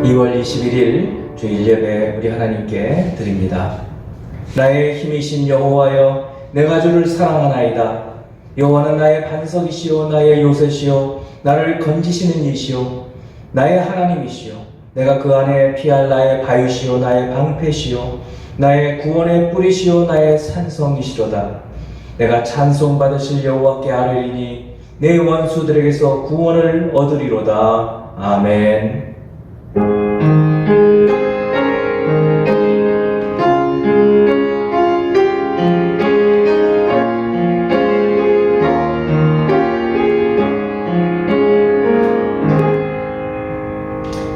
(2월 21일) 주일 예배 우리 하나님께 드립니다. 나의 힘이신 여호와여, 내가 주를 사랑하나이다. 여호와는 나의 반석이시요 나의 요새시요 나를 건지시는 이시요 나의 하나님이시요 내가 그 안에 피할 나의 바위시요 나의 방패시요 나의 구원의 뿌리시요 나의 산성이시로다. 내가 찬송받으실 여호와께 아뢰리니 내 원수들에게서 구원을 얻으리로다. 아멘.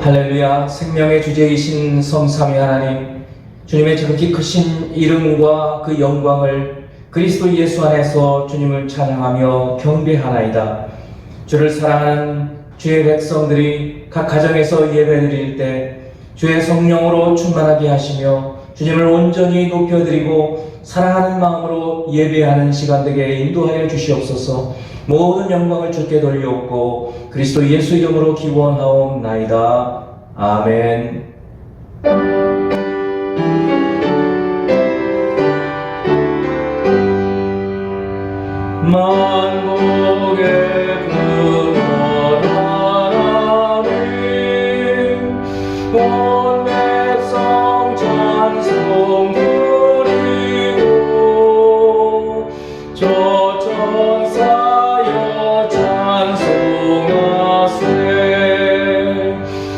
할렐루야. 생명의 주제이신 성삼위 하나님, 주님의 지극히 크신 이름과 그 영광을 그리스도 예수 안에서 주님을 찬양하며 경배하나이다. 주를 사랑하는 주의 백성들이 각 가정에서 예배드릴 때 주의 성령으로 충만하게 하시며 주님을 온전히 높여드리고 사랑하는 마음으로 예배하는 시간 되게 인도하여 주시옵소서. 모든 영광을 주께 돌려옵고 그리스도 예수 이름으로 기원하옵나이다. 아멘. 만복의 근원 하나님, 온 백성 찬송 드리고 저 천사여 찬송하세.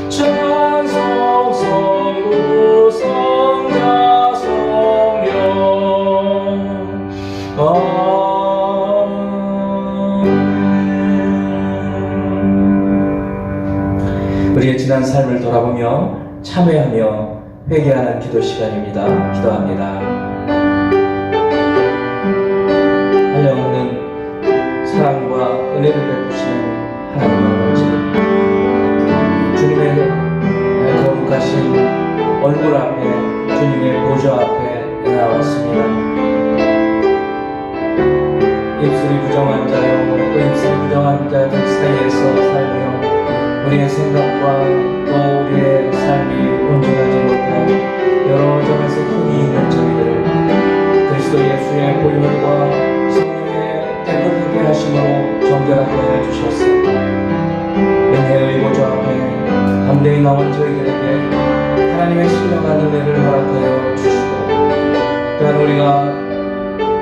찬송 성부 성자 성령. 우리의 지난 삶을 돌아보며 참회하며 회개하는 기도 시간입니다. 기도합니다. 한량없는 사랑과 은혜를 베푸시는 하나님 아버지, 주님의 거룩하신 얼굴 앞에, 주님의 보좌 앞에 나왔습니다. 입술이 부정한 자요 또 입술이 부정한 자들 사이에서 살며 우리의 생각과 또 우리의 삶이 온전하지 못한 여러 점에서 흠이 있는 저희들을 그리스도 예수의 보혈과 성령의 깨끗하게 하심으로 정결하게 해주셨소. 은혜의 보좌 앞에 담대히 나온 저희들에게 하나님의 신령한 은혜를 허락하여 주시고, 또한 우리가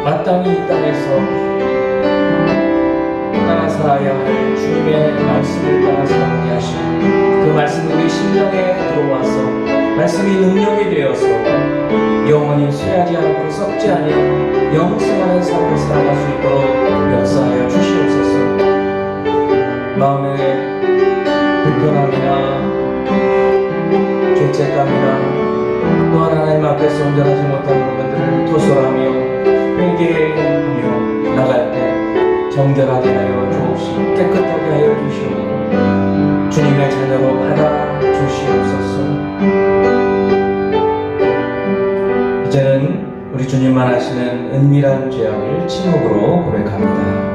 마땅히 이 땅에서 따라 살아야 할 주님의 말씀을 따라 살게 하시고, 그 말씀이 우리 심령에 들어와서 말씀이 능력이 되어서 영원히 쇠하지 않고 썩지 아니하고 영생하는 삶을 살아갈 수 있도록 역사하여 주시옵소서. 마음의 불편함이나 죄책감이나 또한 하나님 앞에서 온전하지 못한 부분들을 토설하며 회개하며 나갈 때 정결하게 하여 주옵시고 깨끗하게 하여 주시옵고 주님의 자녀로 받아 주시옵소서. 이제는 우리 주님만 아시는 은밀한 죄악을 침묵으로 고백합니다.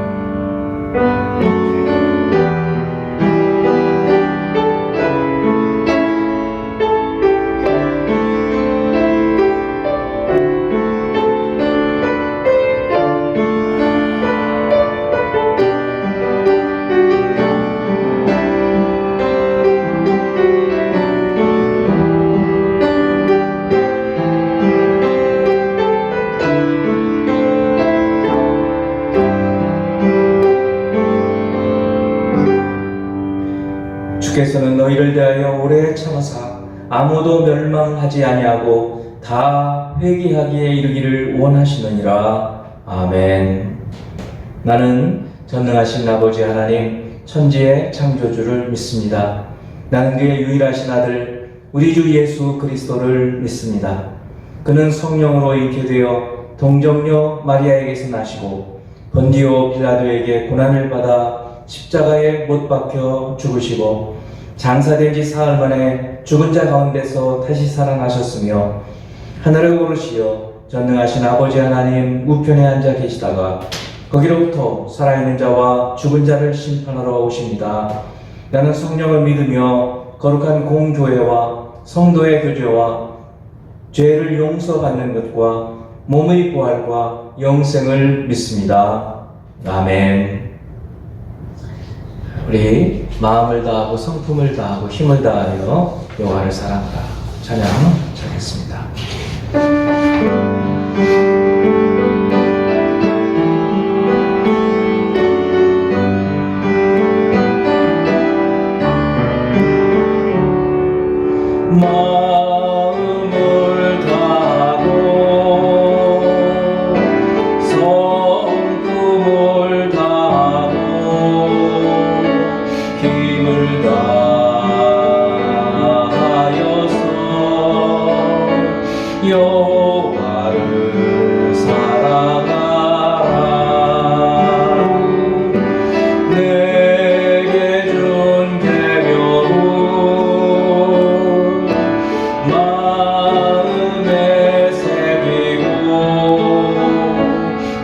주께서는 너희를 대하여 오래 참으사 아무도 멸망하지 아니하고 다 회개하기에 이르기를 원하시느니라. 아멘. 나는 전능하신 아버지 하나님 천지의 창조주를 믿습니다. 나는 그의 유일하신 아들 우리 주 예수 그리스도를 믿습니다. 그는 성령으로 잉태되어 동정녀 마리아에게서 나시고 본디오 빌라도에게 고난을 받아 십자가에 못 박혀 죽으시고 장사된 지 사흘 만에 죽은 자 가운데서 다시 살아나셨으며 하늘에 오르시어 전능하신 아버지 하나님 우편에 앉아 계시다가 거기로부터 살아있는 자와 죽은 자를 심판하러 오십니다. 나는 성령을 믿으며 거룩한 공교회와 성도의 교제와 죄를 용서받는 것과 몸의 부활과 영생을 믿습니다. 아멘. 우리 마음을 다하고 성품을 다하고 힘을 다하여 여호와를 사랑하라 찬양 하겠습니다. 마음을 다하고 성품을 다하고 힘을 다하여서 여호와를 사랑하라. 내게 준 계명은 마음에 새기고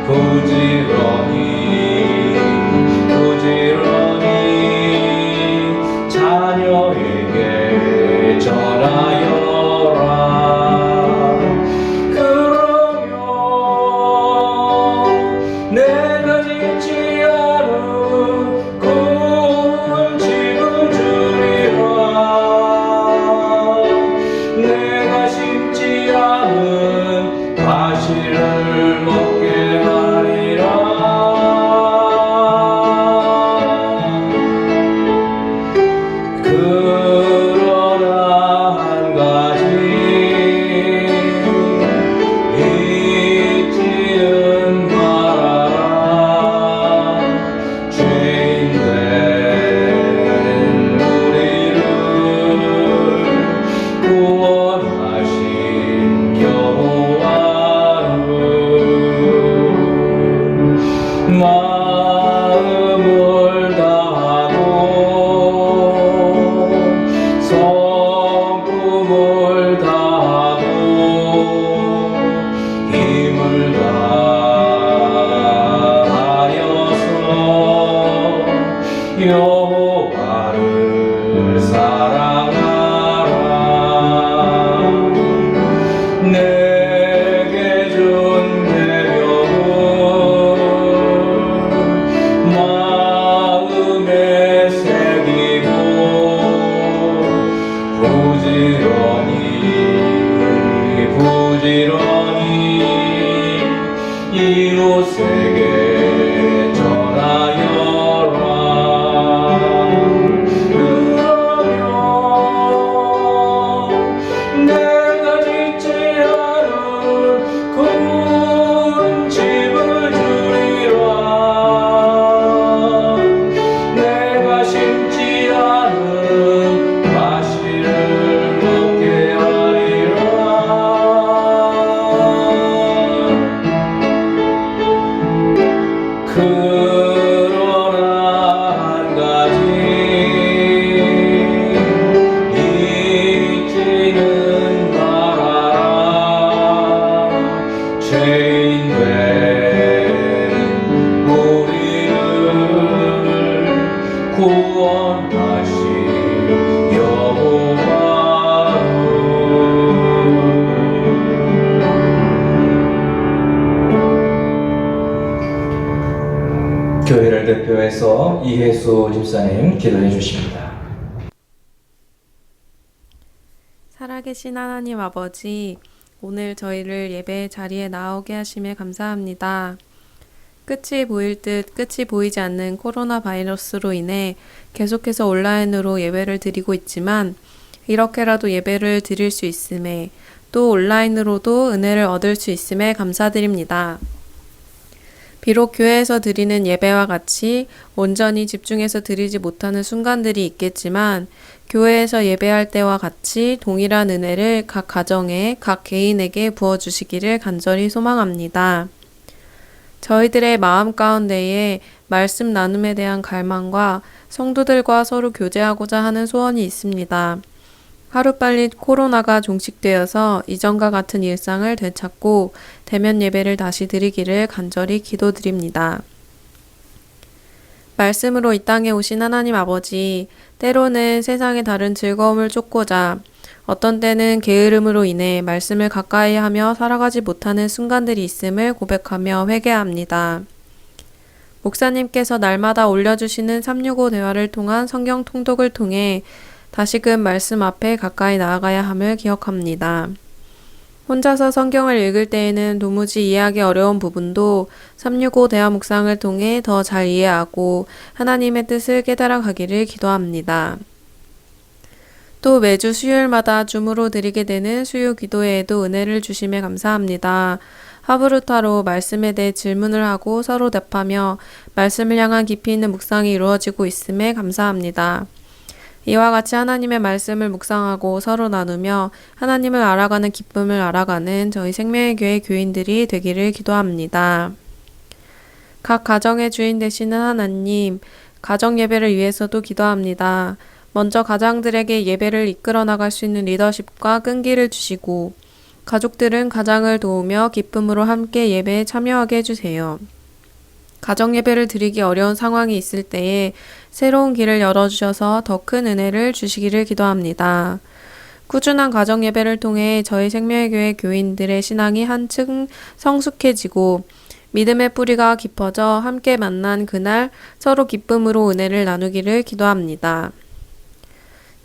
부지런히 자녀에게 전하여라. 그러면 내가 짓지 않은 큰 집을 주리라. 내가 심지 않은 과실을 먹게 하리라. 그러나 한 가지 잊지는 말아라. 죄인 된 우리를 구원하신 여호와를 마음을 다하고 성품을 다하고 힘을 다하여서 여호와를 사랑하라. 내게 준 계명은 마음에 새기고 부지런히 이웃에게 전하여라. 그러면 내가 짓지 않은 큰 집을 주리라. 내가 심지 않은 과실을 먹게 하리라. 그러나 한 가지 잊지는 말아라. 죄인 된 우리를 구원하신 여호와를. 교회를 대표해서 이혜수 집사님 기도해 주십니다. 살아계신 하나님 아버지, 오늘 저희를 예배 자리에 나오게 하심에 감사합니다. 끝이 보일 듯 끝이 보이지 않는 코로나 바이러스로 인해 계속해서 온라인으로 예배를 드리고 있지만 이렇게라도 예배를 드릴 수 있음에 또 온라인으로도 은혜를 얻을 수 있음에 감사드립니다. 비록 교회에서 드리는 예배와 같이 온전히 집중해서 드리지 못하는 순간들이 있겠지만 교회에서 예배할 때와 같이 동일한 은혜를 각 가정에, 각 개인에게 부어주시기를 간절히 소망합니다. 저희들의 마음 가운데에 말씀 나눔에 대한 갈망과 성도들과 서로 교제하고자 하는 소원이 있습니다. 하루빨리 코로나가 종식되어서 이전과 같은 일상을 되찾고 대면 예배를 다시 드리기를 간절히 기도드립니다. 말씀으로 이 땅에 오신 하나님 아버지, 때로는 세상의 다른 즐거움을 쫓고자 어떤 때는 게으름으로 인해 말씀을 가까이 하며 살아가지 못하는 순간들이 있음을 고백하며 회개합니다. 목사님께서 날마다 올려주시는 365 대화를 통한 성경 통독을 통해 다시금 말씀 앞에 가까이 나아가야 함을 기억합니다. 혼자서 성경을 읽을 때에는 도무지 이해하기 어려운 부분도 365 대화 묵상을 통해 더 잘 이해하고 하나님의 뜻을 깨달아 가기를 기도합니다. 또 매주 수요일마다 줌으로 드리게 되는 수요 기도회에도 은혜를 주심에 감사합니다. 하브루타로 말씀에 대해 질문을 하고 서로 답하며 말씀을 향한 깊이 있는 묵상이 이루어지고 있음에 감사합니다. 이와 같이 하나님의 말씀을 묵상하고 서로 나누며 하나님을 알아가는 기쁨을 알아가는 저희 생명의 교회 교인들이 되기를 기도합니다. 각 가정의 주인 되시는 하나님, 가정 예배를 위해서도 기도합니다. 먼저 가장들에게 예배를 이끌어 나갈 수 있는 리더십과 끈기를 주시고 가족들은 가장을 도우며 기쁨으로 함께 예배에 참여하게 해주세요. 가정 예배를 드리기 어려운 상황이 있을 때에 새로운 길을 열어주셔서 더 큰 은혜를 주시기를 기도합니다. 꾸준한 가정 예배를 통해 저희 생명의 교회 교인들의 신앙이 한층 성숙해지고 믿음의 뿌리가 깊어져 함께 만난 그날 서로 기쁨으로 은혜를 나누기를 기도합니다.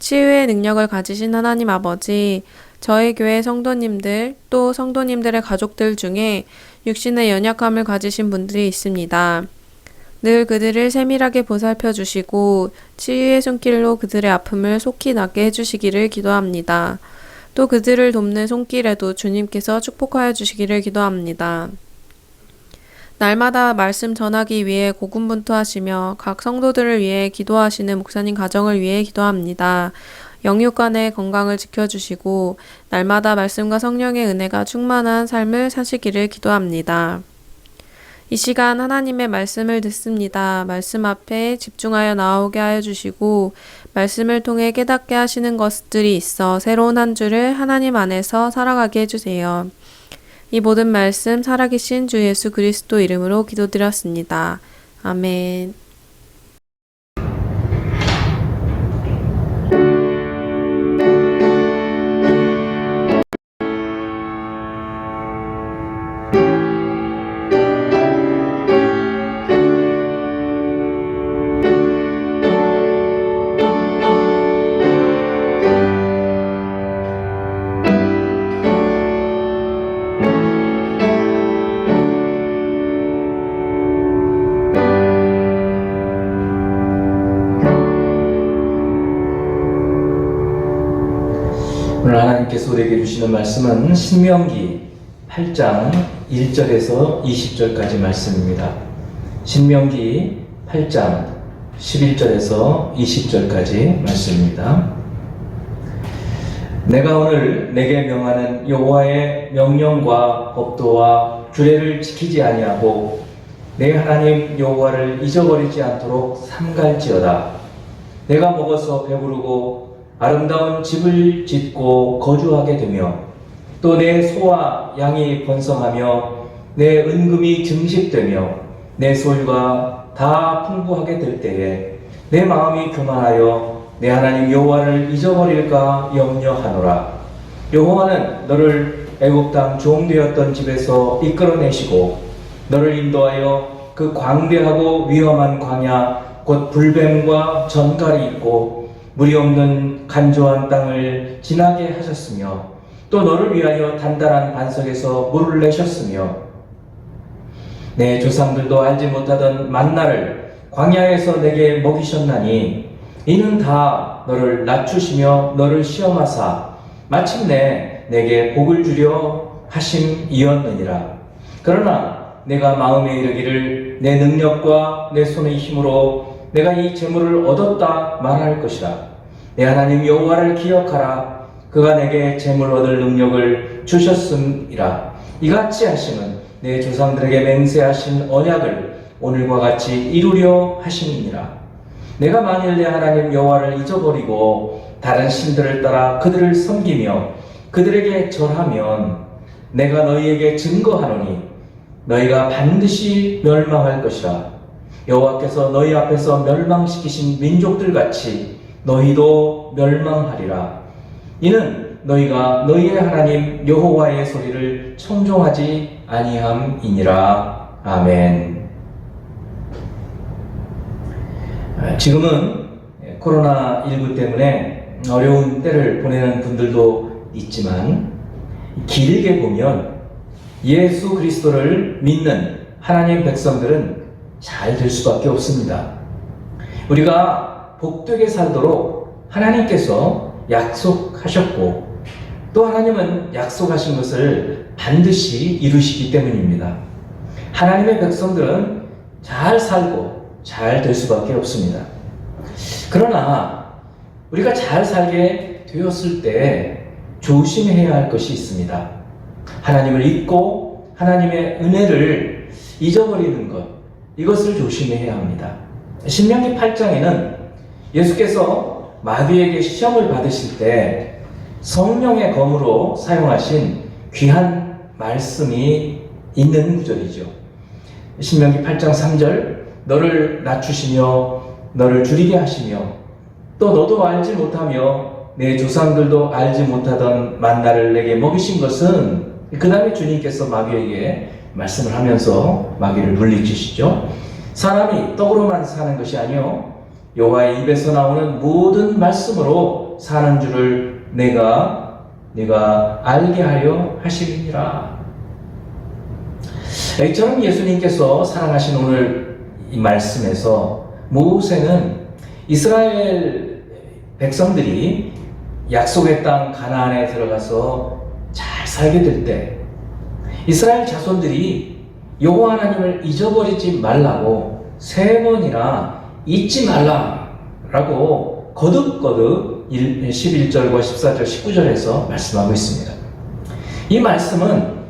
치유의 능력을 가지신 하나님 아버지, 저희 교회 성도님들 또 성도님들의 가족들 중에 육신의 연약함을 가지신 분들이 있습니다. 늘 그들을 세밀하게 보살펴 주시고 치유의 손길로 그들의 아픔을 속히 낫게 해주시기를 기도합니다. 또 그들을 돕는 손길에도 주님께서 축복하여 주시기를 기도합니다. 날마다 말씀 전하기 위해 고군분투하시며 각 성도들을 위해 기도하시는 목사님 가정을 위해 기도합니다. 영육간의 건강을 지켜주시고 날마다 말씀과 성령의 은혜가 충만한 삶을 사시기를 기도합니다. 이 시간 하나님의 말씀을 듣습니다. 말씀 앞에 집중하여 나오게 하여 주시고 말씀을 통해 깨닫게 하시는 것들이 있어 새로운 한 주를 하나님 안에서 살아가게 해주세요. 이 모든 말씀 살아계신 주 예수 그리스도 이름으로 기도드렸습니다. 아멘. 오늘 하나님께서 우리에게 주시는 말씀은 신명기 8장 1절에서 20절까지 말씀입니다. 신명기 8장 11절에서 20절까지 말씀입니다. 내가 오늘 내게 명하는 여호와의 명령과 법도와 규례를 지키지 아니하고 내 하나님 여호와를 잊어버리지 않도록 삼갈지어다. 내가 먹어서 배부르고 아름다운 집을 짓고 거주하게 되며 또 내 소와 양이 번성하며 내 은금이 증식되며 내 소유가 다 풍부하게 될 때에 내 마음이 교만하여 내 하나님 여호와를 잊어버릴까 염려하노라. 여호와는 너를 애굽 땅 종되었던 집에서 이끌어내시고 너를 인도하여 그 광대하고 위험한 광야 곧 불뱀과 전갈이 있고 물이 없는 간조한 땅을 지나게 하셨으며 또 너를 위하여 단단한 반석에서 물을 내셨으며 내 조상들도 알지 못하던 만나를 광야에서 내게 먹이셨나니 이는 다 너를 낮추시며 너를 시험하사 마침내 내게 복을 주려 하심이었느니라. 그러나 내가 마음에 이르기를 내 능력과 내 손의 힘으로 내가 이 재물을 얻었다 말할 것이라. 내 하나님 여호와를 기억하라. 그가 내게 재물 얻을 능력을 주셨음이라. 이같이 하심은 내 조상들에게 맹세하신 언약을 오늘과 같이 이루려 하심이니라. 내가 만일 내 하나님 여호와를 잊어버리고 다른 신들을 따라 그들을 섬기며 그들에게 절하면 내가 너희에게 증거하노니 너희가 반드시 멸망할 것이라. 여호와께서 너희 앞에서 멸망시키신 민족들 같이 너희도 멸망하리라. 이는 너희가 너희의 하나님 여호와의 소리를 청종하지 아니함이니라. 아멘. 지금은 코로나19 때문에 어려운 때를 보내는 분들도 있지만 길게 보면 예수 그리스도를 믿는 하나님 백성들은 잘 될 수밖에 없습니다. 우리가 복되게 살도록 하나님께서 약속하셨고 또 하나님은 약속하신 것을 반드시 이루시기 때문입니다. 하나님의 백성들은 잘 살고 잘 될 수밖에 없습니다. 그러나 우리가 잘 살게 되었을 때 조심해야 할 것이 있습니다. 하나님을 잊고 하나님의 은혜를 잊어버리는 것, 이것을 조심해야 합니다. 신명기 8장에는 예수께서 마귀에게 시험을 받으실 때 성령의 검으로 사용하신 귀한 말씀이 있는 구절이죠. 신명기 8장 3절, 너를 낮추시며 너를 줄이게 하시며 또 너도 알지 못하며 내 조상들도 알지 못하던 만나를 내게 먹이신 것은, 그 다음에 주님께서 마귀에게 말씀을 하면서 마귀를 물리치시죠. 사람이 떡으로만 사는 것이 아니요 여호와의 입에서 나오는 모든 말씀으로 사는 줄을 네가 알게 하려 하시리니라. 이처럼 예수님께서 사랑하신 오늘 이 말씀에서 모세는 이스라엘 백성들이 약속의 땅 가나안에 들어가서 잘 살게 될 때 이스라엘 자손들이 여호와 하나님을 잊어버리지 말라고 3번이나 잊지 말라라고 거듭거듭 11절과 14절, 19절에서 말씀하고 있습니다. 이 말씀은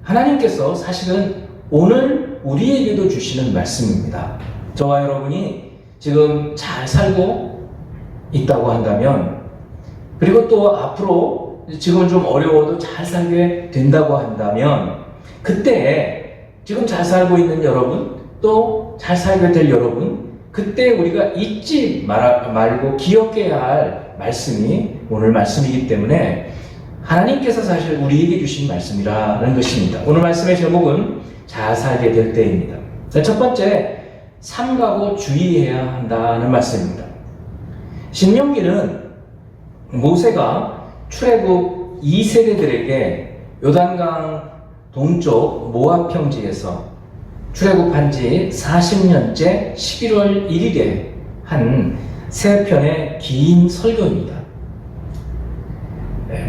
하나님께서 사실은 오늘 우리에게도 주시는 말씀입니다. 저와 여러분이 지금 잘 살고 있다고 한다면, 그리고 또 앞으로 지금 좀 어려워도 잘 살게 된다고 한다면, 그때 지금 잘 살고 있는 여러분, 또 잘 살게 될 여러분, 그때 우리가 잊지 말고 기억해야 할 말씀이 오늘 말씀이기 때문에 하나님께서 사실 우리에게 주신 말씀이라는 것입니다. 오늘 말씀의 제목은 잘 살게 될 때입니다. 첫 번째, 삼가고 주의해야 한다는 말씀입니다. 신명기는 모세가 출애굽 2세대들에게 요단강 동쪽 모압 평지에서 출애굽한 지 40년째 11월 1일에 한 3편의 긴 설교입니다.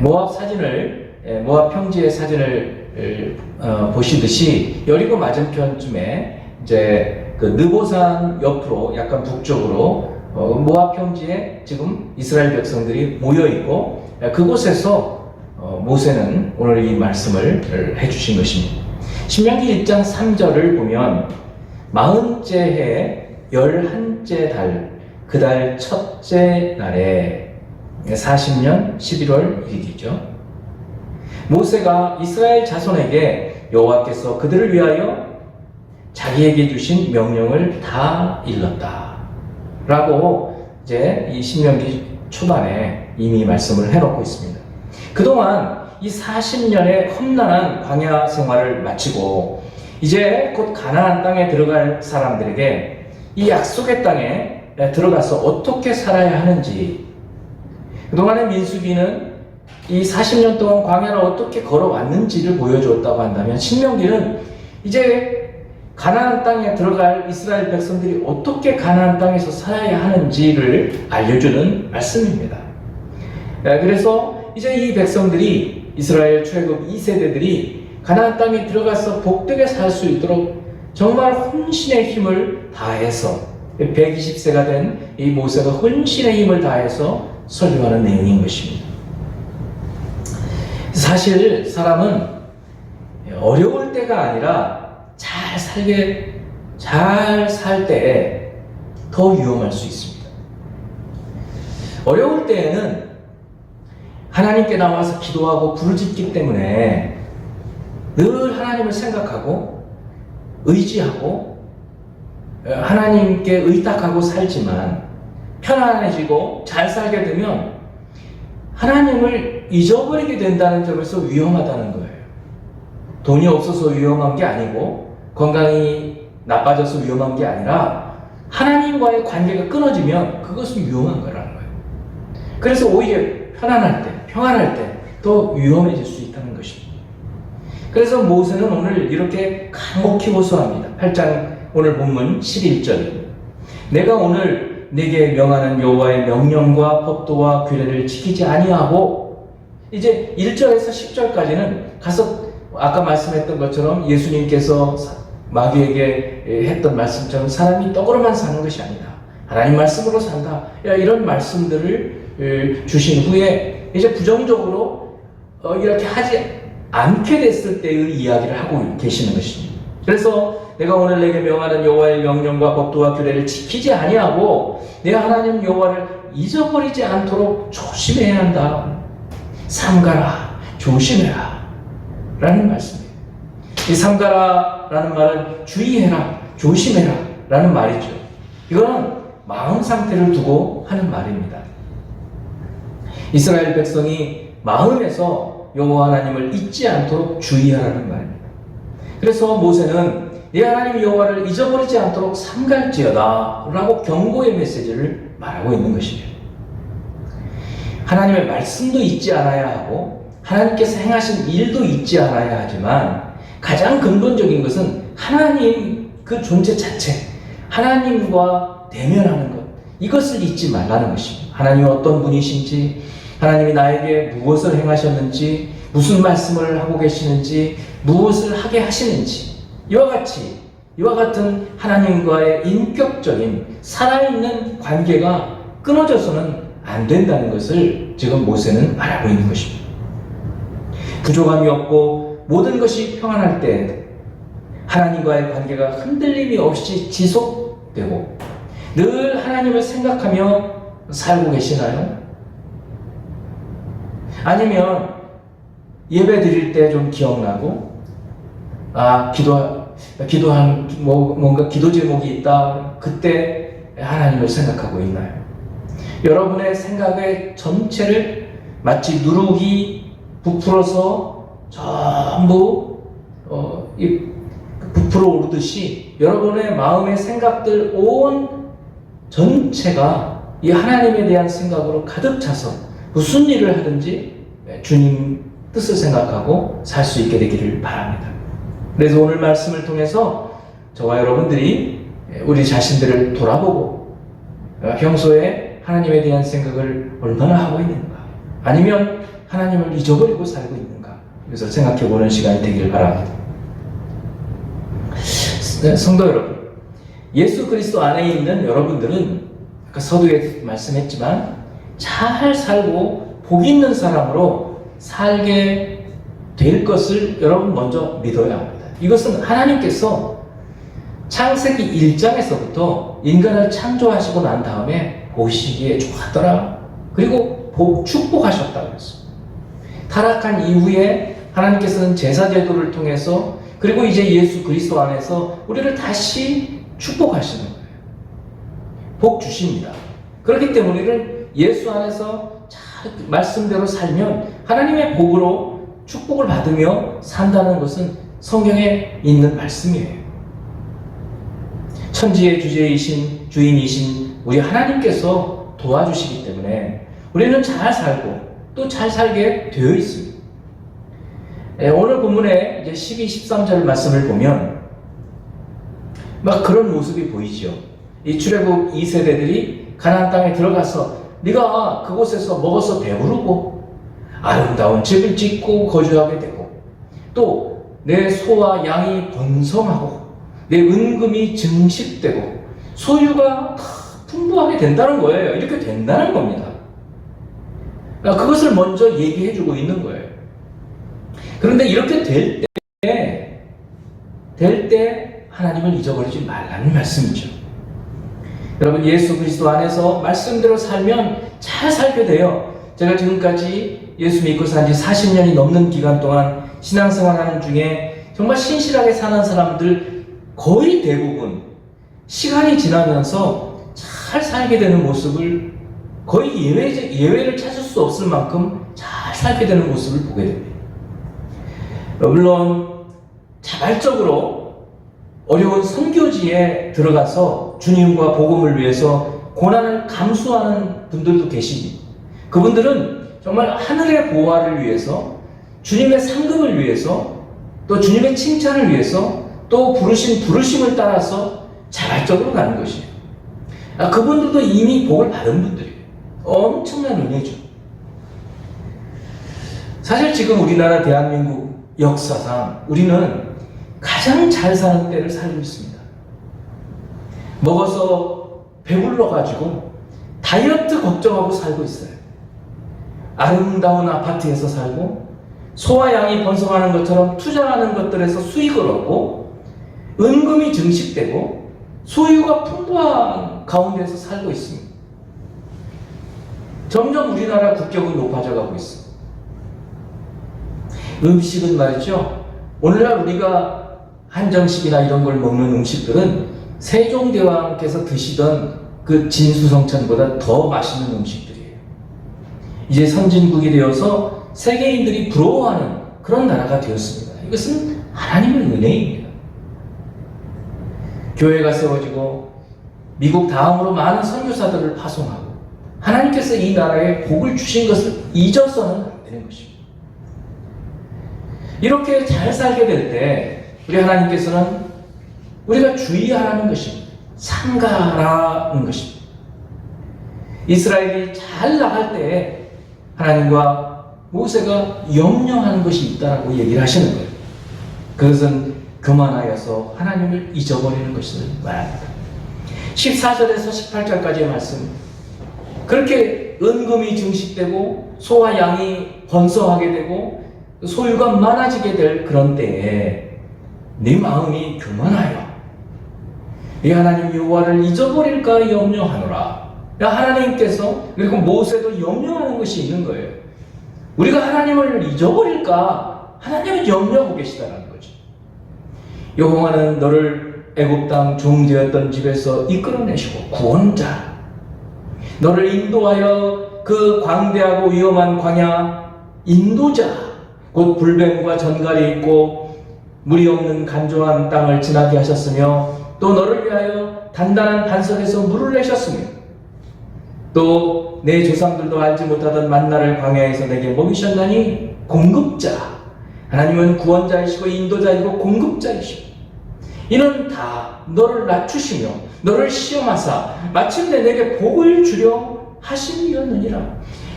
모압 평지의 사진을 보시듯이 여리고 맞은편쯤에 이제 그 느보산 옆으로 약간 북쪽으로 모압 평지에 지금 이스라엘 백성들이 모여 있고, 그곳에서 모세는 오늘 이 말씀을 해주신 것입니다. 신명기 1장 3절을 보면 40째 해 11째 달 그 달 첫째 날에 40년 11월 1일이죠. 모세가 이스라엘 자손에게 여호와께서 그들을 위하여 자기에게 주신 명령을 다 일렀다 라고 이제 이 신명기 초반에 이미 말씀을 해놓고 있습니다. 그동안 이 40년의 험난한 광야 생활을 마치고 이제 곧 가나안 땅에 들어갈 사람들에게 이 약속의 땅에 들어가서 어떻게 살아야 하는지, 그동안의 민수기는 이 40년 동안 광야를 어떻게 걸어왔는지를 보여주었다고 한다면, 신명기는 이제 가나안 땅에 들어갈 이스라엘 백성들이 어떻게 가나안 땅에서 살아야 하는지를 알려주는 말씀입니다. 그래서 이제 이 백성들이, 이스라엘 출애굽 2세대들이 가나안 땅에 들어가서 복되게 살 수 있도록 정말 혼신의 힘을 다해서, 120세가 된 이 모세가 혼신의 힘을 다해서 설교하는 내용인 것입니다. 사실 사람은 어려울 때가 아니라 잘 살 때에 더 위험할 수 있습니다. 어려울 때에는 하나님께 나와서 기도하고 부르짖기 때문에 늘 하나님을 생각하고 의지하고 하나님께 의탁하고 살지만 편안해지고 잘 살게 되면 하나님을 잊어버리게 된다는 점에서 위험하다는 거예요. 돈이 없어서 위험한 게 아니고 건강이 나빠져서 위험한 게 아니라 하나님과의 관계가 끊어지면 그것은 위험한 거라는 거예요. 그래서 오히려 편안할 때, 평안할 때 더 위험해질 수 있다는 것입니다. 그래서 모세는 오늘 이렇게 간곡히 호소합니다. 8장 오늘 본문 11절. 내가 오늘 네게 명하는 여호와의 명령과 법도와 규례를 지키지 아니하고, 이제 1절에서 10절까지는 가서 아까 말씀했던 것처럼 예수님께서 마귀에게 했던 말씀처럼 사람이 떡으로만 사는 것이 아니다, 하나님 말씀으로 산다, 이런 말씀들을 주신 후에 이제 부정적으로 이렇게 하지 않게 됐을 때의 이야기를 하고 계시는 것입니다. 그래서 내가 오늘 내게 명하는 여호와의 명령과 법도와 규례를 지키지 아니하고 내 하나님 여호와를 잊어버리지 않도록 조심해야 한다. 삼가라, 조심해라 라는 말씀이에요. 이 삼가라 라는 말은 주의해라, 조심해라 라는 말이죠. 이거는 마음 상태를 두고 하는 말입니다. 이스라엘 백성이 마음에서 여호와 하나님을 잊지 않도록 주의하라는 말입니다. 그래서 모세는 네 하나님 여호와를 잊어버리지 않도록 삼갈지어다 라고 경고의 메시지를 말하고 있는 것이에요. 하나님의 말씀도 잊지 않아야 하고 하나님께서 행하신 일도 잊지 않아야 하지만 가장 근본적인 것은 하나님 그 존재 자체, 하나님과 대면하는 것, 이것을 잊지 말라는 것입니다. 하나님이 어떤 분이신지, 하나님이 나에게 무엇을 행하셨는지, 무슨 말씀을 하고 계시는지, 무엇을 하게 하시는지, 이와 같은 하나님과의 인격적인 살아있는 관계가 끊어져서는 안 된다는 것을 지금 모세는 말하고 있는 것입니다. 부족함이 없고 모든 것이 평안할 때 하나님과의 관계가 흔들림이 없이 지속되고 늘 하나님을 생각하며 살고 계시나요? 아니면 예배 드릴 때 좀 기억나고, 기도한 뭔가 기도 제목이 있다, 그때 하나님을 생각하고 있나요? 여러분의 생각의 전체를 마치 누룩이 부풀어서 전부 부풀어 오르듯이 여러분의 마음의 생각들 온 전체가 이 하나님에 대한 생각으로 가득 차서 무슨 일을 하든지 주님 뜻을 생각하고 살 수 있게 되기를 바랍니다. 그래서 오늘 말씀을 통해서 저와 여러분들이 우리 자신들을 돌아보고 평소에 하나님에 대한 생각을 얼마나 하고 있는가, 아니면 하나님을 잊어버리고 살고 있는가, 그래서 생각해 보는 시간이 되기를 바랍니다. 성도 여러분, 예수 그리스도 안에 있는 여러분들은 아까 서두에 말씀했지만 잘 살고 복 있는 사람으로 살게 될 것을 여러분 먼저 믿어야 합니다. 이것은 하나님께서 창세기 1장에서부터 인간을 창조하시고 난 다음에 보시기에 좋았더라, 그리고 축복하셨다고 그랬어요. 타락한 이후에 하나님께서는 제사 제도를 통해서, 그리고 이제 예수 그리스도 안에서 우리를 다시 축복하시는 거예요. 복 주십니다. 그렇기 때문에 우리는 예수 안에서 잘 말씀대로 살면 하나님의 복으로 축복을 받으며 산다는 것은 성경에 있는 말씀이에요. 천지의 주인이신 우리 하나님께서 도와주시기 때문에 우리는 잘 살고 또 잘 살게 되어 있습니다. 오늘 본문에 이제 12, 13절 말씀을 보면 막 그런 모습이 보이죠. 이 출애굽 2세대들이 가나안 땅에 들어가서 네가 그곳에서 먹어서 배부르고 아름다운 집을 짓고 거주하게 되고 또 내 소와 양이 번성하고 내 은금이 증식되고 소유가 다 풍부하게 된다는 거예요. 이렇게 된다는 겁니다. 그것을 먼저 얘기해 주고 있는 거예요. 그런데 이렇게 될 때 될 때 하나님을 잊어버리지 말라는 말씀이죠. 여러분, 예수 그리스도 안에서 말씀대로 살면 잘 살게 돼요. 제가 지금까지 예수 믿고 산 지 40년이 넘는 기간 동안 신앙생활하는 중에 정말 신실하게 사는 사람들 거의 대부분 시간이 지나면서 잘 살게 되는 모습을 거의 예외를 찾을 수 없을 만큼 잘 살게 되는 모습을 보게 됩니다. 물론 자발적으로 어려운 선교지에 들어가서 주님과 복음을 위해서 고난을 감수하는 분들도 계시니 그분들은 정말 하늘의 보화를 위해서, 주님의 상급을 위해서, 또 주님의 칭찬을 위해서, 또 부르신 부르심을 따라서 자발적으로 가는 것이에요. 그분들도 이미 복을 받은 분들이에요. 엄청난 은혜죠. 사실 지금 우리나라 대한민국 역사상 우리는 가장 잘 사는 때를 살고 있습니다. 먹어서 배불러가지고 다이어트 걱정하고 살고 있어요. 아름다운 아파트에서 살고 소와 양이 번성하는 것처럼 투자하는 것들에서 수익을 얻고 은금이 증식되고 소유가 풍부한 가운데서 살고 있습니다. 점점 우리나라 국격은 높아져 가고 있습니다. 음식은 말이죠. 오늘날 우리가 한정식이나 이런 걸 먹는 음식들은 세종대왕께서 드시던 그 진수성찬보다 더 맛있는 음식들이에요. 이제 선진국이 되어서 세계인들이 부러워하는 그런 나라가 되었습니다. 이것은 하나님의 은혜입니다. 교회가 세워지고 미국 다음으로 많은 선교사들을 파송하고 하나님께서 이 나라에 복을 주신 것을 잊어서는 안 되는 것입니다. 이렇게 잘 살게 될 때 우리 하나님께서는 우리가 주의하라는 것입니다. 삼가라는 것입니다. 이스라엘이 잘 나갈 때 하나님과 모세가 염려하는 것이 있다라고 얘기를 하시는 거예요. 그것은 교만하여서 하나님을 잊어버리는 것을 말합니다. 14절에서 18절까지의 말씀, 그렇게 은금이 증식되고 소와 양이 번성하게 되고 소유가 많아지게 될 그런 때에 네 마음이 교만하여 이 하나님 여호와를 잊어버릴까 염려하노라. 하나님께서, 그리고 모세도 염려하는 것이 있는 거예요. 우리가 하나님을 잊어버릴까 하나님은 염려하고 계시다는 거죠. 여호와는 너를 애굽 땅 종되었던 집에서 이끌어내시고 구원자, 너를 인도하여 그 광대하고 위험한 광야 인도자, 곧 불뱀과 전갈이 있고 물이 없는 간조한 땅을 지나게 하셨으며 또 너를 위하여 단단한 반석에서 물을 내셨으며 또 내 조상들도 알지 못하던 만나를 광야에서 내게 먹이셨나니 공급자, 하나님은 구원자이시고 인도자이고 공급자이시고 이는 다 너를 낮추시며 너를 시험하사 마침내 내게 복을 주려 하심이었느니라.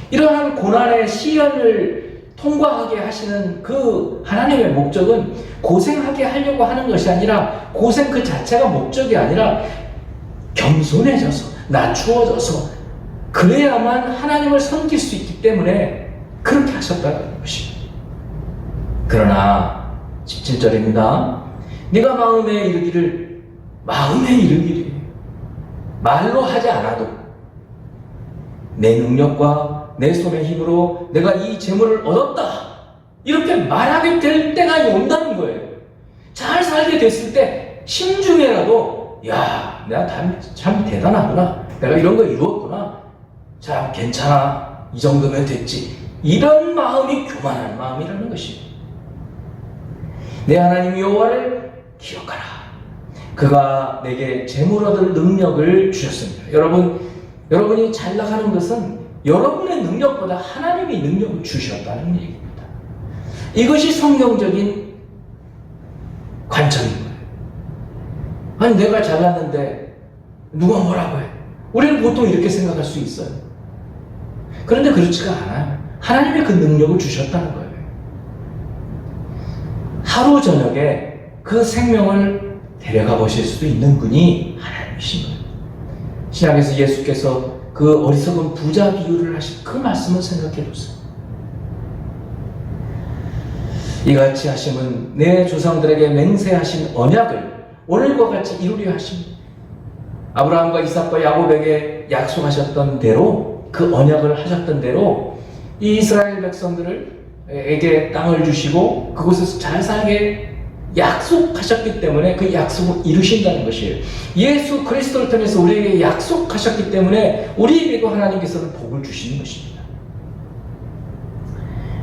이러한 고난의 시련을 통과하게 하시는 그 하나님의 목적은 고생하게 하려고 하는 것이 아니라, 고생 그 자체가 목적이 아니라 겸손해져서 낮추어져서 그래야만 하나님을 섬길 수 있기 때문에 그렇게 하셨다는 것입니다. 그러나 17절입니다. 네가 마음에 이르기를, 말로 하지 않아도 내 능력과 내 손의 힘으로 내가 이 재물을 얻었다, 이렇게 말하게 될 때가 온다는 거예요. 잘 살게 됐을 때 심중에라도 야, 내가 참 대단하구나, 내가 이런 거 이루었구나, 자 괜찮아, 이 정도면 됐지, 이런 마음이 교만한 마음이라는 것입니다. 내 하나님 여호와를 기억하라. 그가 내게 재물 얻을 능력을 주셨습니다. 여러분이 잘 나가는 것은 여러분의 능력보다 하나님이 능력을 주셨다는 얘기입니다. 이것이 성경적인 관점인 거예요. 아니 내가 잘났는데 누가 뭐라고 해? 우리는 보통 이렇게 생각할 수 있어요. 그런데 그렇지가 않아요. 하나님이 그 능력을 주셨다는 거예요. 하루 저녁에 그 생명을 데려가 보실 수도 있는 분이 하나님이신 거예요. 신약에서 예수께서 그 어리석은 부자 비유를 하신 그 말씀을 생각해 보세요. 이같이 하심은 내 조상들에게 맹세하신 언약을 오늘과 같이 이루려 하십니다. 아브라함과 이삭과 야곱에게 약속하셨던 대로, 그 언약을 하셨던 대로 이 이스라엘 백성들에게 땅을 주시고 그곳에서 잘 살게 약속하셨기 때문에 그 약속을 이루신다는 것이에요. 예수 그리스도를 통해서 우리에게 약속하셨기 때문에 우리에게도 하나님께서는 복을 주시는 것입니다.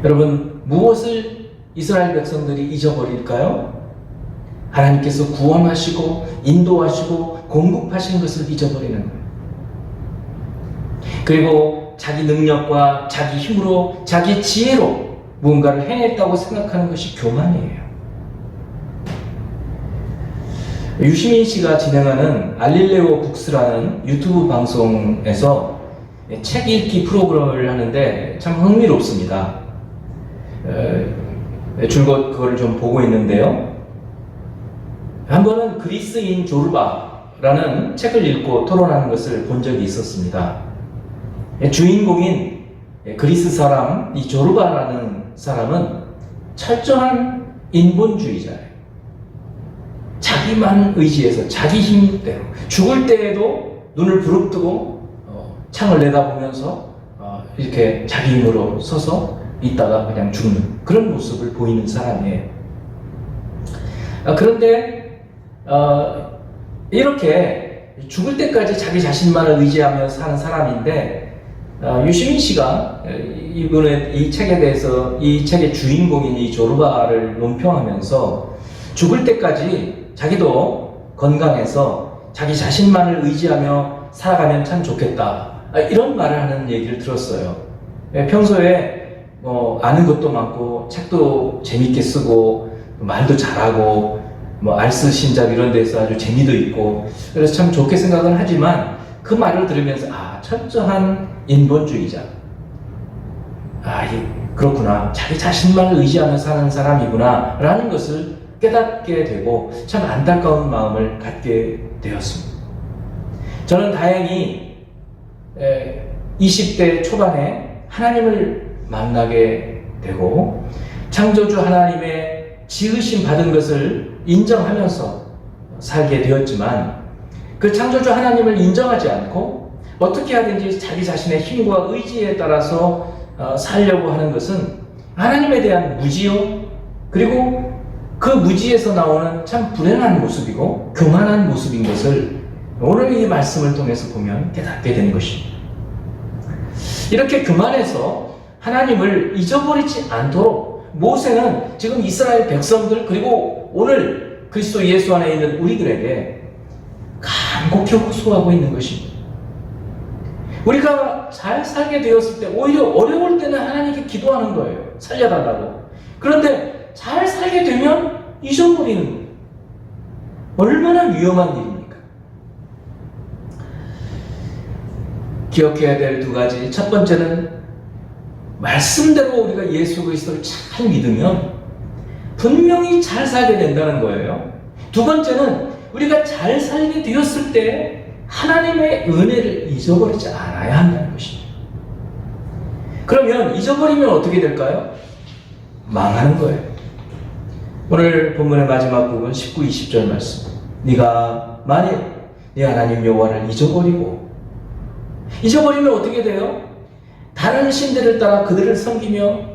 여러분, 무엇을 이스라엘 백성들이 잊어버릴까요? 하나님께서 구원하시고 인도하시고 공급하신 것을 잊어버리는 거예요. 그리고 자기 능력과 자기 힘으로, 자기 지혜로 무언가를 해냈다고 생각하는 것이 교만이에요. 유시민 씨가 진행하는 알릴레오 북스라는 유튜브 방송에서 책 읽기 프로그램을 하는데 참 흥미롭습니다. 줄곧 그거를 좀 보고 있는데요. 한 번은 그리스인 조르바라는 책을 읽고 토론하는 것을 본 적이 있었습니다. 주인공인 그리스 사람, 이 조르바라는 사람은 철저한 인본주의자예요. 자기만 의지해서 자기 힘대로 죽을 때에도 눈을 부릅뜨고 창을 내다보면서 이렇게 자기 힘으로 서서 있다가 그냥 죽는 그런 모습을 보이는 사람이에요. 그런데 이렇게 죽을 때까지 자기 자신만을 의지하며 사는 사람인데 유시민 씨가 이분의 이 책에 대해서 이 책의 주인공인 이 조르바를 논평하면서 죽을 때까지 자기도 건강해서 자기 자신만을 의지하며 살아가면 참 좋겠다, 이런 말을 하는 얘기를 들었어요. 평소에 아는 것도 많고 책도 재밌게 쓰고 말도 잘하고 알쓰신잡 이런 데서 아주 재미도 있고 그래서 참 좋게 생각은 하지만 그 말을 들으면서 철저한 인본주의자, 그렇구나, 자기 자신만을 의지하며 사는 사람이구나 라는 것을 깨닫게 되고 참 안타까운 마음을 갖게 되었습니다. 저는 다행히 20대 초반에 하나님을 만나게 되고 창조주 하나님의 지으심 받은 것을 인정하면서 살게 되었지만 그 창조주 하나님을 인정하지 않고 어떻게 하든지 자기 자신의 힘과 의지에 따라서 살려고 하는 것은 하나님에 대한 무지요, 그리고 그 무지에서 나오는 참 불행한 모습이고 교만한 모습인 것을 오늘 이 말씀을 통해서 보면 깨닫게 되는 것입니다. 이렇게 교만해서 하나님을 잊어버리지 않도록 모세는 지금 이스라엘 백성들, 그리고 오늘 그리스도 예수 안에 있는 우리들에게 간곡히 호소하고 있는 것입니다. 우리가 잘 살게 되었을 때 오히려 어려울 때는 하나님께 기도하는 거예요. 살려달라고. 그런데 잘 살게 되면 잊어버리는 거예요. 얼마나 위험한 일입니까? 기억해야 될 두 가지. 첫 번째는 말씀대로 우리가 예수 그리스도를 잘 믿으면 분명히 잘 살게 된다는 거예요. 두 번째는 우리가 잘 살게 되었을 때 하나님의 은혜를 잊어버리지 않아야 한다는 것입니다. 그러면 잊어버리면 어떻게 될까요? 망하는 거예요. 오늘 본문의 마지막 부분 19, 20절 말씀. 네가 만일 네 하나님 여호와를 잊어버리면 어떻게 돼요? 다른 신들을 따라 그들을 섬기며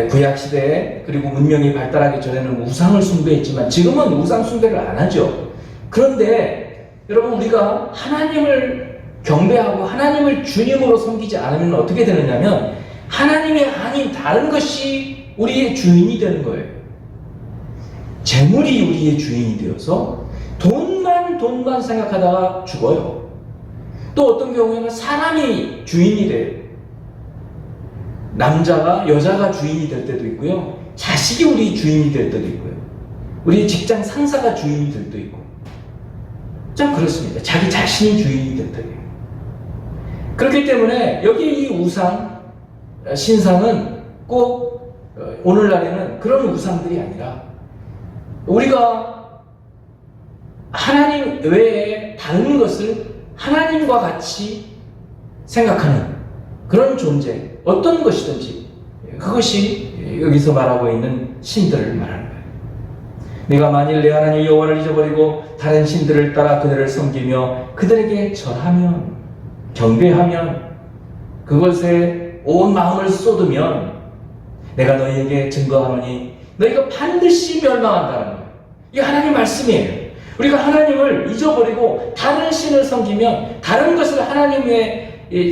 구약시대에 그리고 문명이 발달하기 전에는 우상을 숭배했지만 지금은 우상 숭배를 안 하죠. 그런데 여러분, 우리가 하나님을 경배하고 하나님을 주님으로 섬기지 않으면 어떻게 되느냐면 하나님이 아닌 다른 것이 우리의 주인이 되는 거예요. 재물이 우리의 주인이 되어서 돈만 생각하다가 죽어요. 또 어떤 경우에는 사람이 주인이 돼요. 남자가 여자가 주인이 될 때도 있고요. 자식이 우리 주인이 될 때도 있고요. 우리 직장 상사가 주인이 될 때도 있고. 참 그렇습니다. 자기 자신이 주인이 될 때도 있고. 그렇기 때문에 여기 이 우상, 신상은 꼭 오늘날에는 그런 우상들이 아니라 우리가 하나님 외에 다른 것을 하나님과 같이 생각하는 그런 존재, 어떤 것이든지 그것이 여기서 말하고 있는 신들을 말하는 거예요. 내가 만일 내 하나님 여호와를 잊어버리고 다른 신들을 따라 그들을 섬기며 그들에게 절하면, 경배하면, 그것에 온 마음을 쏟으면 내가 너희에게 증거하노니 너희가 반드시 멸망한다는 거예요. 이게 하나님 말씀이에요. 우리가 하나님을 잊어버리고 다른 신을 섬기면, 다른 것을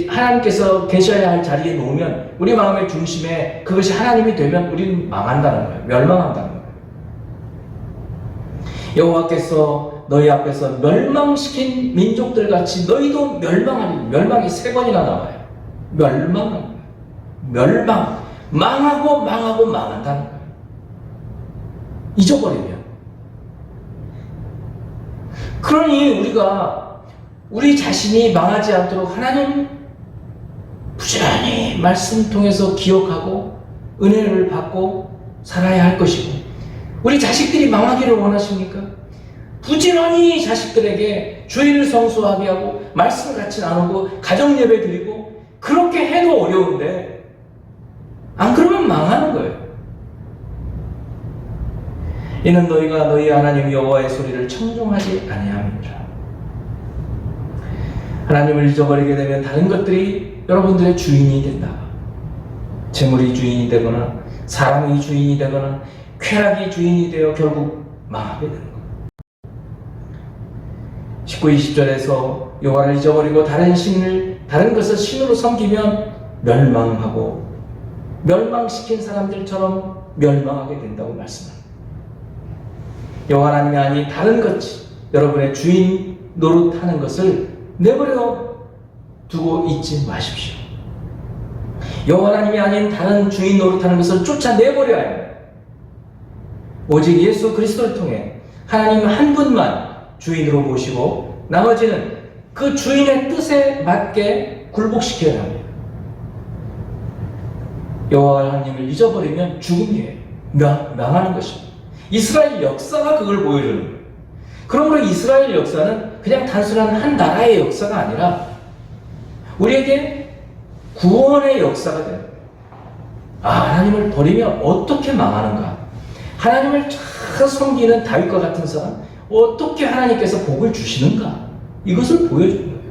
하나님께서 계셔야 할 자리에 놓으면, 우리 마음의 중심에 그것이 하나님이 되면 우리는 망한다는 거예요. 멸망한다는 거예요. 여호와께서 너희 앞에서 멸망시킨 민족들 같이 너희도 멸망하리. 멸망이 3번이나 나와요. 멸망, 망하고 망한다는 거예요. 잊어버리면. 그러니 우리가 우리 자신이 망하지 않도록 하나님 부지런히 말씀 통해서 기억하고 은혜를 받고 살아야 할 것이고, 우리 자식들이 망하기를 원하십니까? 부지런히 자식들에게 주일을 성수하게 하고 말씀 같이 나누고 가정 예배 드리고, 그렇게 해도 어려운데 안 그러면 망하는 거예요. 이는 너희가 너희 하나님 여호와의 소리를 청종하지 아니함이니라. 하나님을 잊어버리게 되면 다른 것들이 여러분들의 주인이 된다. 재물이 주인이 되거나 사람이 주인이 되거나 쾌락이 주인이 되어 결국 망하게 되는 거예요. 19, 20절에서 여호와를 잊어버리고 다른 것을 신으로 섬기면 멸망하고 멸망시킨 사람들처럼 멸망하게 된다고 말씀합니다. 여호와 하나님이 아닌 다른 것이 여러분의 주인 노릇하는 것을 내버려 두고 있지 마십시오. 여호와 하나님이 아닌 다른 주인 노릇하는 것을 쫓아내버려야 해요. 오직 예수 그리스도를 통해 하나님 한 분만 주인으로 모시고 나머지는 그 주인의 뜻에 맞게 굴복시켜야 합니다. 여호와 하나님을 잊어버리면 죽음이에요. 망하는 것입니다. 이스라엘 역사가 그걸 보여주는 거예요. 그러므로 이스라엘 역사는 그냥 단순한 한 나라의 역사가 아니라 우리에게 구원의 역사가 돼요. 하나님을 버리면 어떻게 망하는가? 하나님을 잘 섬기는 다윗과 같은 사람, 어떻게 하나님께서 복을 주시는가? 이것을 보여주는 거예요.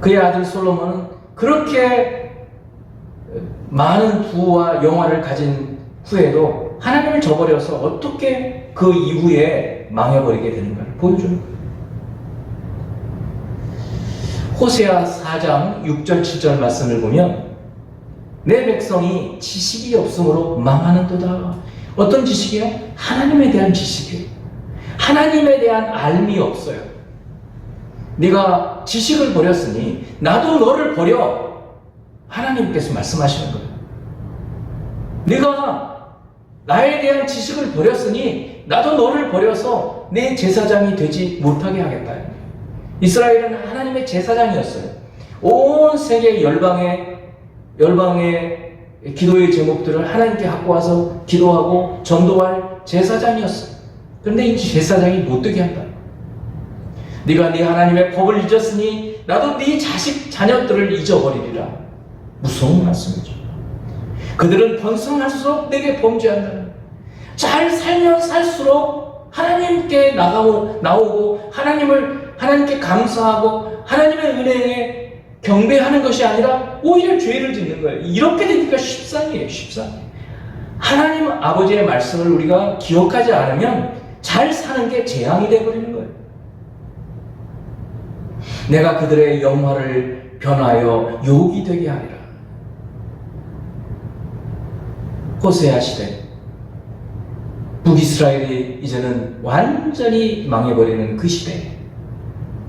그의 아들 솔로몬은 그렇게 많은 부와 영화를 가진 후에도 하나님을 저버려서 어떻게 그 이후에 망해버리게 되는가를 보여주는 거예요. 호세아 4장 6절 7절 말씀을 보면 내 백성이 지식이 없으므로 망하는도다. 어떤 지식이요? 하나님에 대한 지식이에요. 하나님에 대한 알미 없어요. 네가 지식을 버렸으니 나도 너를 버려. 하나님께서 말씀하시는 거예요. 네가 나에 대한 지식을 버렸으니 나도 너를 버려서 내 제사장이 되지 못하게 하겠다. 이스라엘은 하나님의 제사장이었어요. 온 세계 열방의 기도의 제목들을 하나님께 갖고 와서 기도하고 전도할 제사장이었어요. 그런데 이 제사장이 못되게 한다. 네가 네 하나님의 법을 잊었으니 나도 네 자식 자녀들을 잊어버리리라. 무서운 말씀이죠. 그들은 번성할수록 내게 범죄한다. 잘 살면 살수록 하나님께 나오고 하나님께 감사하고 하나님의 은혜에 경배하는 것이 아니라 오히려 죄를 짓는 거예요. 이렇게 되니까 십상이에요. 십상. 하나님 아버지의 말씀을 우리가 기억하지 않으면 잘 사는 게 재앙이 되어버리는 거예요. 내가 그들의 영화를 변하여 욕이 되게 하리라. 호세아 시대, 북이스라엘이 이제는 완전히 망해버리는 그 시대에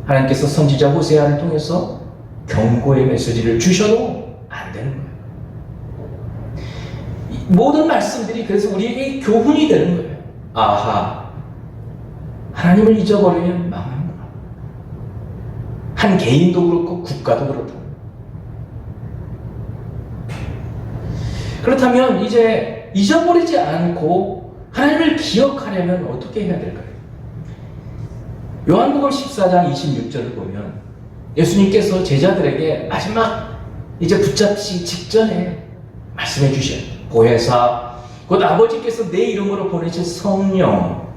하나님께서 선지자 호세아를 통해서 경고의 메시지를 주셔도 안 되는 거예요. 모든 말씀들이 그래서 우리에게 교훈이 되는 거예요. 아하, 하나님을 잊어버리면 망합니다. 한 개인도 그렇고 국가도 그렇다. 그렇다면 이제 잊어버리지 않고 하나님을 기억하려면 어떻게 해야 될까요? 요한복음 14장 26절을 보면 예수님께서 제자들에게 마지막 이제 붙잡기 직전에 말씀해 주셔요. 보혜사, 곧 아버지께서 내 이름으로 보내신 성령,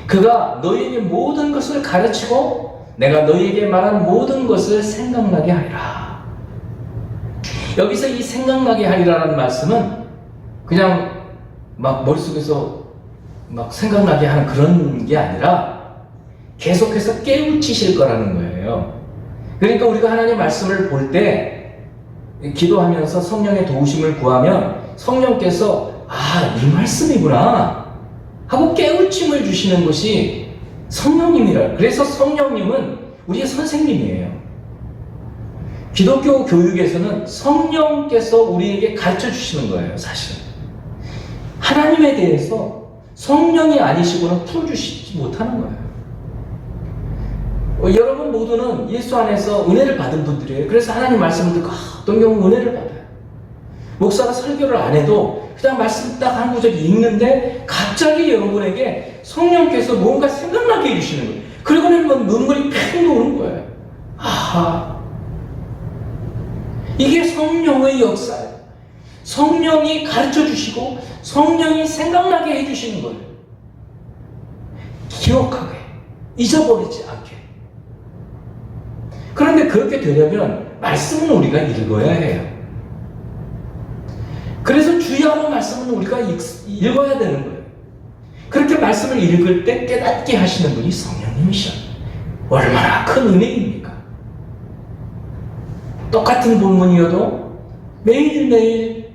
그가 너희에게 모든 것을 가르치고 내가 너희에게 말한 모든 것을 생각나게 하리라. 여기서 이 생각나게 하리라는 말씀은 그냥 막 머릿속에서 막 생각나게 하는 그런 게 아니라 계속해서 깨우치실 거라는 거예요. 그러니까 우리가 하나님 말씀을 볼 때 기도하면서 성령의 도우심을 구하면 성령께서 이 말씀이구나 하고 깨우침을 주시는 것이 성령님이라. 그래서 성령님은 우리의 선생님이에요. 기독교 교육에서는 성령께서 우리에게 가르쳐 주시는 거예요. 사실 하나님에 대해서 성령이 아니시고는 풀어주시지 못하는 거예요. 여러분 모두는 예수 안에서 은혜를 받은 분들이에요. 그래서 하나님 말씀을 듣고 어떤 경우 은혜를 받아요. 목사가 설교를 안 해도 그냥 말씀 딱 한 구절 읽는데 갑자기 여러분에게 성령께서 뭔가 생각나게 해주시는 거예요. 그리고는 막 눈물이 팽 도는 거예요. 이게 성령의 역사예요. 성령이 가르쳐 주시고 성령이 생각나게 해주시는 거예요. 기억하게, 잊어버리지 않게. 그런데 그렇게 되려면 말씀은 우리가 읽어야 해요. 그래서 주야로 말씀은 우리가 읽어야 되는 거예요. 그렇게 말씀을 읽을 때 깨닫게 하시는 분이 성령님이셔. 얼마나 큰 은혜입니까? 똑같은 본문이어도 매일매일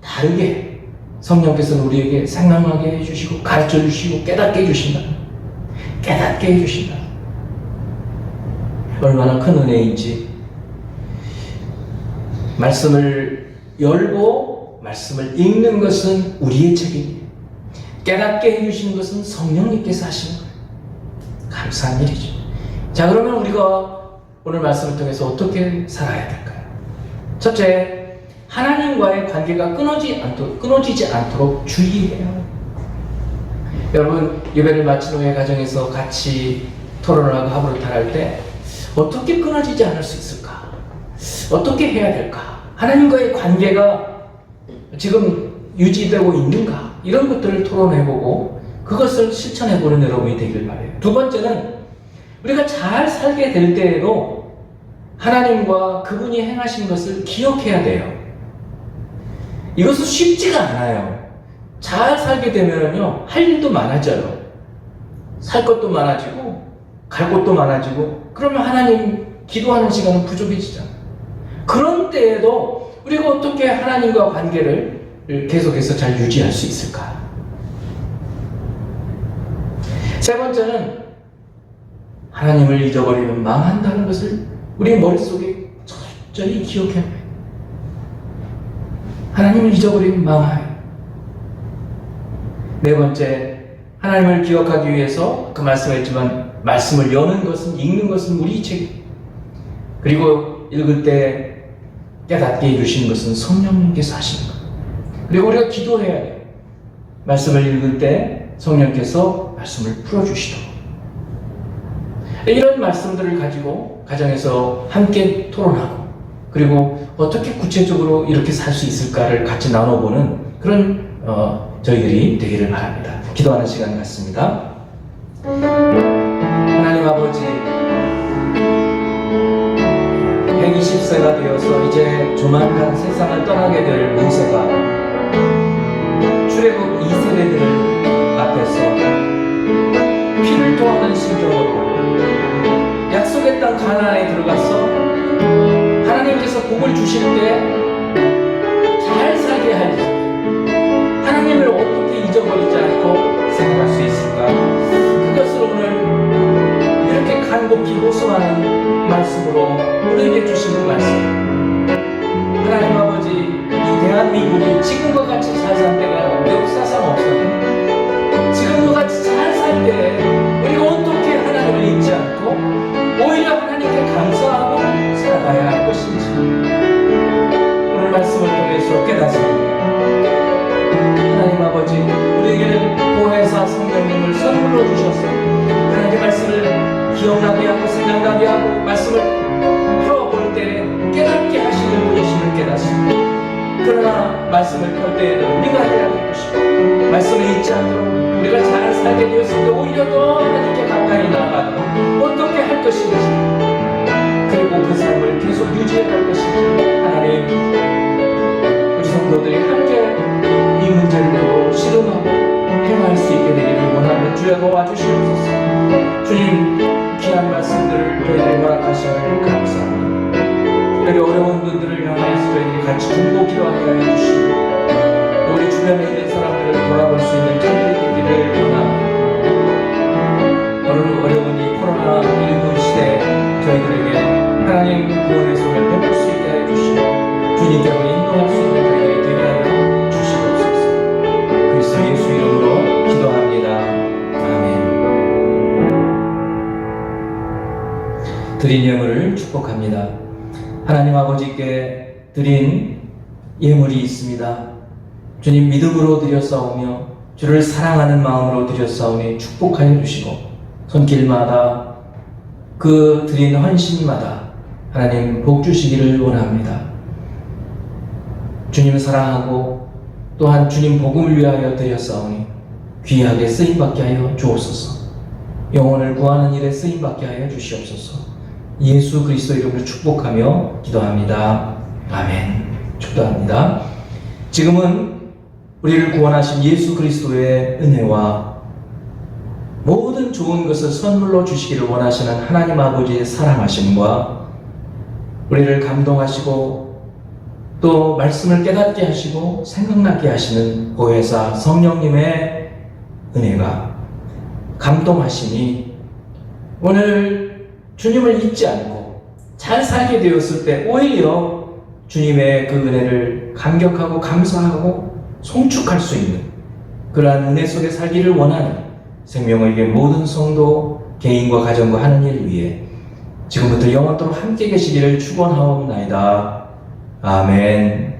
다르게 성령께서는 우리에게 생각나게 해주시고 가르쳐 주시고 깨닫게 해주신다. 깨닫게 해주신다. 얼마나 큰 은혜인지. 말씀을 열고 말씀을 읽는 것은 우리의 책임이에요. 깨닫게 해주시는 것은 성령님께서 하시는 거예요. 감사한 일이죠. 자, 그러면 우리가 오늘 말씀을 통해서 어떻게 살아야 될까요? 첫째, 하나님과의 관계가 끊어지지 않도록 주의해요. 여러분, 예배를 마친 후에 가정에서 같이 토론을 하고 합으로 탈할 때 어떻게 끊어지지 않을 수 있을까? 어떻게 해야 될까? 하나님과의 관계가 지금 유지되고 있는가? 이런 것들을 토론해보고 그것을 실천해보는 여러분이 되길 바라요. 두 번째는 우리가 잘 살게 될 때에도 하나님과 그분이 행하신 것을 기억해야 돼요. 이것은 쉽지가 않아요. 잘 살게 되면요, 할 일도 많아져요. 살 것도 많아지고 갈 곳도 많아지고, 그러면 하나님 기도하는 시간은 부족해지잖아요. 그런 때에도 우리가 어떻게 하나님과 관계를 계속해서 잘 유지할 수 있을까? 세 번째는 하나님을 잊어버리면 망한다는 것을 우리 머릿속에 철저히 기억해야 해요. 하나님을 잊어버리면 망해요. 네 번째, 하나님을 기억하기 위해서 그 말씀했지만 말씀을 여는 것은, 읽는 것은 우리 책임. 그리고 읽을 때 깨닫게 해주시는 것은 성령님께서 하시는 거예요. 그리고 우리가 기도해야 돼요. 말씀을 읽을 때 성령께서 말씀을 풀어주시도록. 이런 말씀들을 가지고 가정에서 함께 토론하고, 그리고 어떻게 구체적으로 이렇게 살 수 있을까를 같이 나눠보는 그런 저희들이 되기를 바랍니다. 기도하는 시간 같습니다. 하나님 아버지, 120세가 되어서 이제 조만간 세상을 떠나게 될 모세가 출애굽 2세대들 앞에서 피를 토하는 심정으로 약속의 땅 가나안에 들어가서 하나님께서 복을 주실 때 잘 살게 할지, 하나님을 어떻게 잊어버리지 않고 생각할 수 있을까? 그것을 오늘 이렇게 간곡히 호소하는 말씀으로 우리에게 주시는 말씀. 하나님 아버지, 이 대한민국이 지금과 같이 잘 살 때가 역사상 없었는데 지금과 같이 잘 살 때 우리가 어떻게 하나님을 잊지 않고 오히려 하나님께 감사하고 살아가야 할 것인지 오늘 말씀을 통해서 깨닫습니다. 하나님 아버지, 우리에게는 보혜사 성령님을 선물로 주셔서 하나님의 말씀을 기억나게 하고 생각나게 하고 말씀을 바라볼 때 깨닫게 하시는 분이심을 깨닫습니다. 그러나 말씀을 펼 때에는 우리가 해야 될 것이고, 말씀을 잊지 않도록 우리가 잘 살게 되었을 때 오히려 더 하나님께 가까이 나아가도록 어떻게 할 것인지, 그리고 그 삶을 계속 유지해 갈 것인지, 하나님, 우리 성도들이 함께 이 문제를 두고 씨름하고 행할 수 있게 되기를 원하는 주여 도와주시옵소서. 주님, 귀한 말씀들을 저희들이 허락하심을 감사합니다. 특별히 어려운 분들을 향하여서 저희들이 같이 중보 기도하게 하여 주시고, 우리 주변에 있는 사람들을 돌아볼 수 있는 기회가 되기를 원합니다. 오늘 어려운 이 코로나19 시대에 저희들에게 하나님 구원의 손을 펴볼 수 있게 해 주시고, 주님께로 인도할 수 있는 저희들이 되게 하여 주시옵소서. 그리스도 예수 이름으로 기도합니다. 아멘. 드린 예물을 축복합니다. 하나님 아버지께 드린 예물이 있습니다. 주님, 믿음으로 드렸사오며 주를 사랑하는 마음으로 드렸사오니 축복하여 주시고, 손길마다 그 드린 헌신마다 하나님 복 주시기를 원합니다. 주님 사랑하고 또한 주님 복음을 위하여 드렸사오니 귀하게 쓰임받게 하여 주옵소서. 영혼을 구하는 일에 쓰임받게 하여 주시옵소서. 예수 그리스도 이름으로 축복하며 기도합니다. 아멘. 축도합니다. 지금은 우리를 구원하신 예수 그리스도의 은혜와 모든 좋은 것을 선물로 주시기를 원하시는 하나님 아버지의 사랑하심과 우리를 감동하시고 또 말씀을 깨닫게 하시고 생각나게 하시는 보혜사 성령님의 은혜가 감동하심이 오늘 주님을 잊지 않고 잘 살게 되었을 때 오히려 주님의 그 은혜를 감격하고 감사하고 송축할 수 있는 그러한 은혜 속에 살기를 원하는 생명의계 모든 성도 개인과 가정과 하는 일 위해 지금부터 영원토록 함께 계시기를 축원하옵나이다. 아멘.